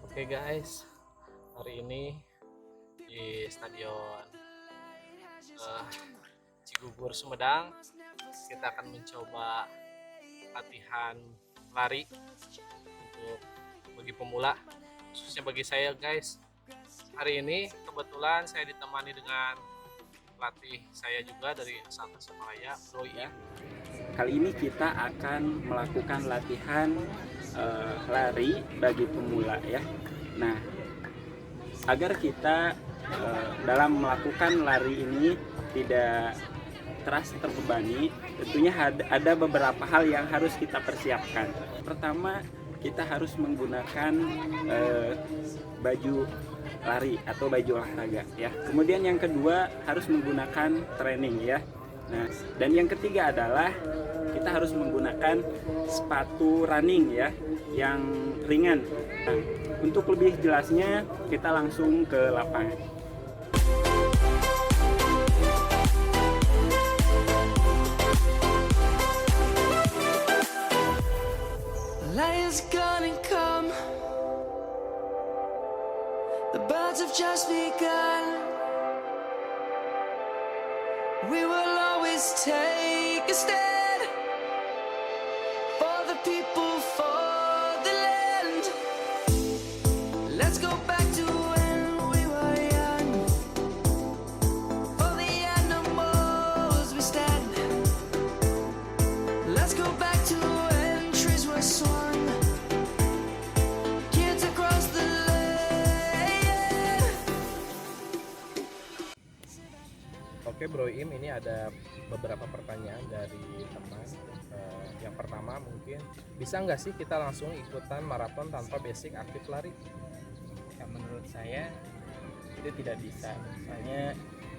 Oke guys, hari ini di Stadion eh, Cigugur Sumedang kita akan mencoba latihan lari untuk bagi pemula, khususnya bagi saya guys. Hari ini kebetulan saya ditemani dengan pelatih saya juga dari Asal Tasikmalaya, Bro Iim. Kali ini kita akan melakukan latihan lari bagi pemula ya. Nah, agar kita dalam melakukan lari ini tidak terasa terbebani, tentunya ada beberapa hal yang harus kita persiapkan. Pertama, kita harus menggunakan baju lari atau baju olahraga ya. Kemudian yang kedua harus menggunakan training ya. Nah, dan yang ketiga adalah kita harus menggunakan sepatu running ya yang ringan. Nah, untuk lebih jelasnya kita langsung ke lapangan. Lion's gonna come. The birds have just begun. We will always take a stand for the people, for the land. Let's go back to when we were young. For the animals we stand. Let's go back to when trees were swung. Kids across the land. Oke Bro Im, ini ada beberapa pertanyaan dari teman. Yang pertama mungkin, bisa nggak sih kita langsung ikutan maraton tanpa basic aktif lari? Ya, menurut saya itu tidak bisa. Soalnya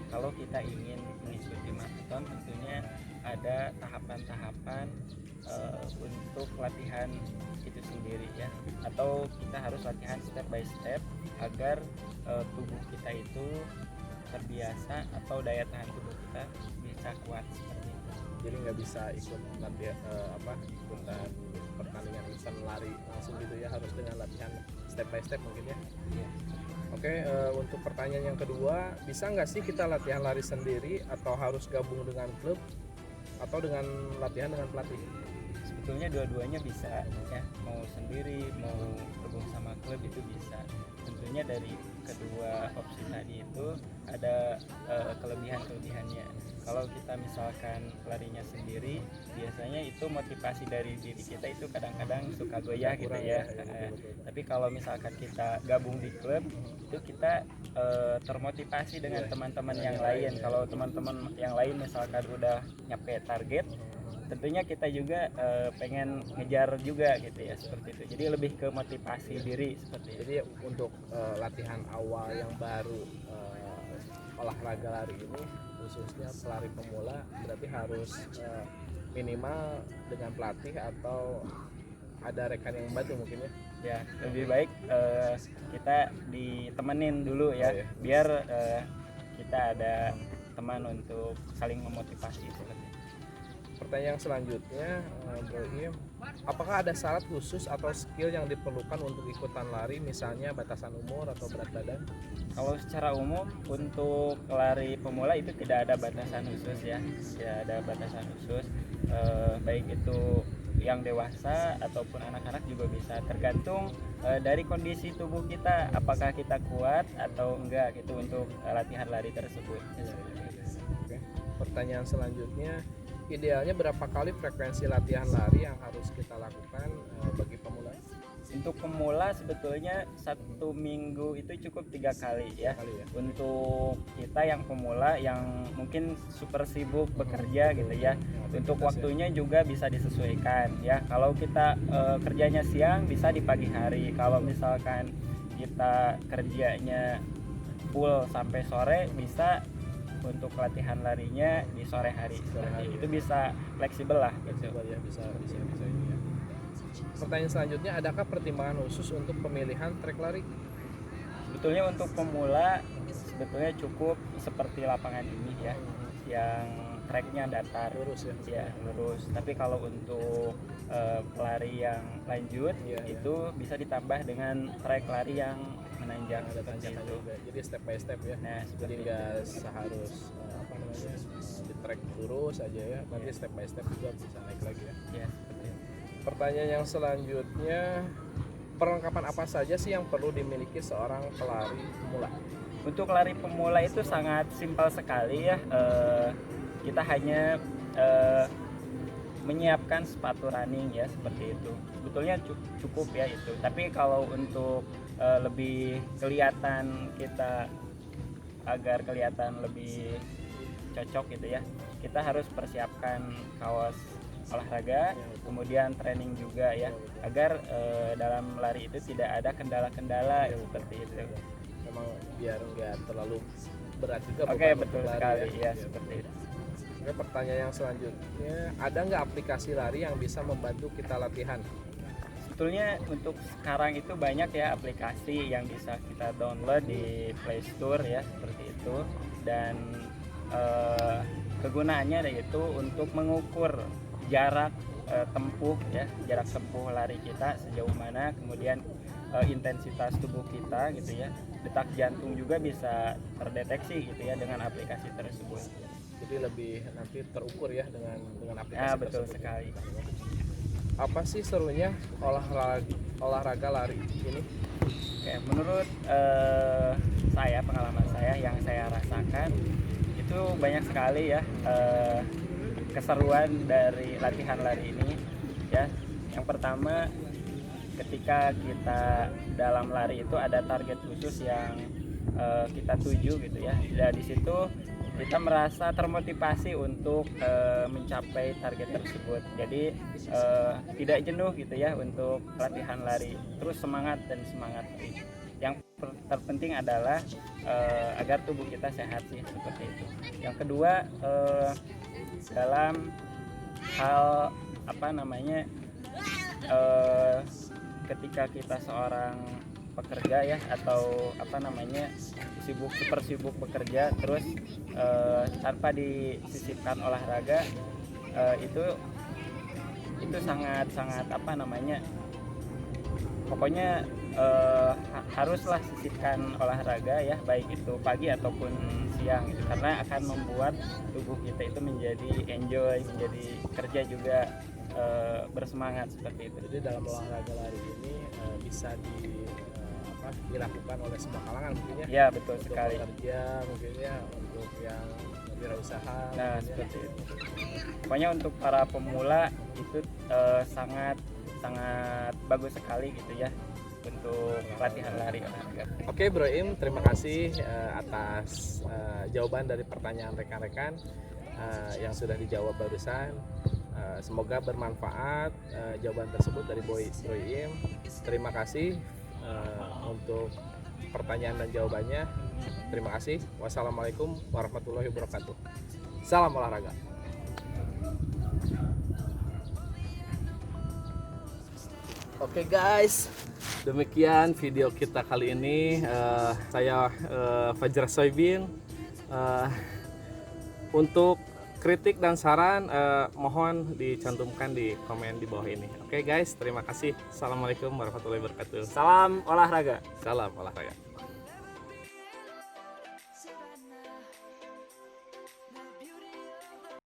kalau kita ingin mengikuti maraton tentunya ada tahapan-tahapan untuk latihan itu sendiri ya. Atau kita harus latihan step by step agar tubuh kita itu terbiasa atau daya tahan tubuh kita bisa kuat seperti itu. Jadi nggak bisa ikut latihan ikutan pertandingan instan lari langsung gitu ya, harus dengan latihan step by step mungkin ya. Iya. Oke, untuk pertanyaan yang kedua, bisa nggak sih kita latihan lari sendiri atau harus gabung dengan klub atau dengan latihan dengan pelatih? Sebetulnya dua-duanya bisa ya, mau sendiri mau gabung sama klub itu bisa. Tentunya dari kedua opsi tadi itu ada kelebihan-kelebihannya. Kalau kita misalkan larinya sendiri, biasanya itu motivasi dari diri kita itu kadang-kadang suka goyah gitu ya. Tapi kalau misalkan kita gabung di klub, itu kita termotivasi dengan teman-teman yang lain. Kalau teman-teman yang lain misalkan udah nyampe target, tentunya kita juga pengen ngejar juga gitu ya, seperti itu. Jadi lebih ke motivasi diri seperti itu. Jadi untuk latihan awal yang baru olahraga lari ini, khususnya pelari pemula, berarti harus minimal dengan pelatih atau ada rekan yang membantu mungkin ya. Ya, lebih baik kita ditemenin dulu ya, Oh, iya. biar kita ada teman untuk saling memotivasi seperti itu. Pertanyaan selanjutnya, Bro Im, apakah ada syarat khusus atau skill yang diperlukan untuk ikutan lari, misalnya batasan umur atau berat badan? Kalau secara umum untuk lari pemula itu tidak ada batasan khusus ya, tidak ada batasan khusus. Baik itu yang dewasa ataupun anak-anak juga bisa, tergantung dari kondisi tubuh kita, apakah kita kuat atau enggak gitu untuk latihan lari tersebut. Oke. Pertanyaan selanjutnya, idealnya berapa kali frekuensi latihan lari yang harus kita lakukan bagi pemula? Untuk pemula sebetulnya 1 minggu itu cukup 3 kali ya. Kali ya. Untuk kita yang pemula yang mungkin super sibuk bekerja gitu ya, untuk waktunya juga bisa disesuaikan ya. Kalau kita kerjanya siang bisa di pagi hari. Kalau misalkan kita kerjanya full sampai sore, bisa untuk latihan larinya di sore hari. Itu bisa fleksibel lah gitu. Ya, bisa ini ya. Pertanyaan selanjutnya, adakah pertimbangan khusus untuk pemilihan trek lari? Sebetulnya untuk pemula sebetulnya cukup seperti lapangan ini ya, yang treknya datar, Lurus ya. ya lurus. Tapi kalau untuk pelari yang lanjut Iya, iya. itu bisa ditambah dengan trek lari yang menanjak Ada seperti tanjakan itu. juga. Jadi step by step ya. Nah, Jadi seperti itu. nggak seharus apa namanya di track lurus aja ya. Nanti step by step juga bisa naik lagi ya. Ya, seperti itu. Pertanyaan yang selanjutnya, perlengkapan apa saja sih yang perlu dimiliki seorang pelari pemula? Untuk lari pemula itu sangat simpel sekali ya. Kita hanya menyiapkan sepatu running ya seperti itu. Sebetulnya cukup ya itu. Tapi kalau untuk lebih kelihatan kita, agar kelihatan lebih cocok gitu ya, kita harus persiapkan kaos olahraga, kemudian training juga ya, agar dalam lari itu tidak ada kendala-kendala seperti itu. Memang biar nggak terlalu berat juga. Oke, beban betul untuk lari sekali ya, Iya, seperti itu. Oke, pertanyaan yang selanjutnya, ada nggak aplikasi lari yang bisa membantu kita latihan? Sebetulnya untuk sekarang itu banyak ya aplikasi yang bisa kita download di Play Store ya seperti itu, dan kegunaannya yaitu untuk mengukur jarak tempuh ya, jarak tempuh lari kita sejauh mana, kemudian intensitas tubuh kita gitu ya, detak jantung juga bisa terdeteksi gitu ya dengan aplikasi tersebut. Jadi lebih nanti terukur ya dengan aplikasi Nah, betul tersebut. sekali. Apa sih serunya olahraga lari ini? Oke, menurut saya, pengalaman saya yang saya rasakan itu banyak sekali ya keseruan dari latihan lari ini ya. Yang pertama, ketika kita dalam lari itu ada target khusus yang kita tuju gitu ya. Dan di situ kita merasa termotivasi untuk mencapai target tersebut. Jadi tidak jenuh gitu ya untuk latihan lari. Terus semangat dan semangat. Yang terpenting adalah agar tubuh kita sehat sih seperti itu. Yang kedua, dalam hal apa namanya, ketika kita seorang pekerja ya, atau apa namanya, super sibuk bekerja terus tanpa disisipkan olahraga, itu sangat apa namanya, pokoknya haruslah sisipkan olahraga ya, baik itu pagi ataupun siang gitu, karena akan membuat tubuh kita itu menjadi enjoy, menjadi kerja juga bersemangat seperti itu. Jadi dalam olahraga lari ini bisa dilakukan oleh semua kalangan mungkin ya. Ya, betul Untuk sekali. pekerja mungkin ya, untuk yang wirausaha. Nah, mungkin ya. seperti itu. Pokoknya untuk para pemula itu sangat bagus sekali gitu ya untuk latihan lari olahraga. Oke Bro Im, terima kasih atas jawaban dari pertanyaan rekan-rekan yang sudah dijawab barusan. Semoga bermanfaat jawaban tersebut dari Bro Im. Terima kasih untuk pertanyaan dan jawabannya. Terima kasih. Wassalamualaikum warahmatullahi wabarakatuh. Salam olahraga. Oke guys, demikian video kita kali ini. Saya Fajar Soibin. Untuk kritik dan saran mohon dicantumkan di komen di bawah ini. Oke guys, terima kasih. Assalamualaikum warahmatullahi wabarakatuh. Salam olahraga. Salam olahraga.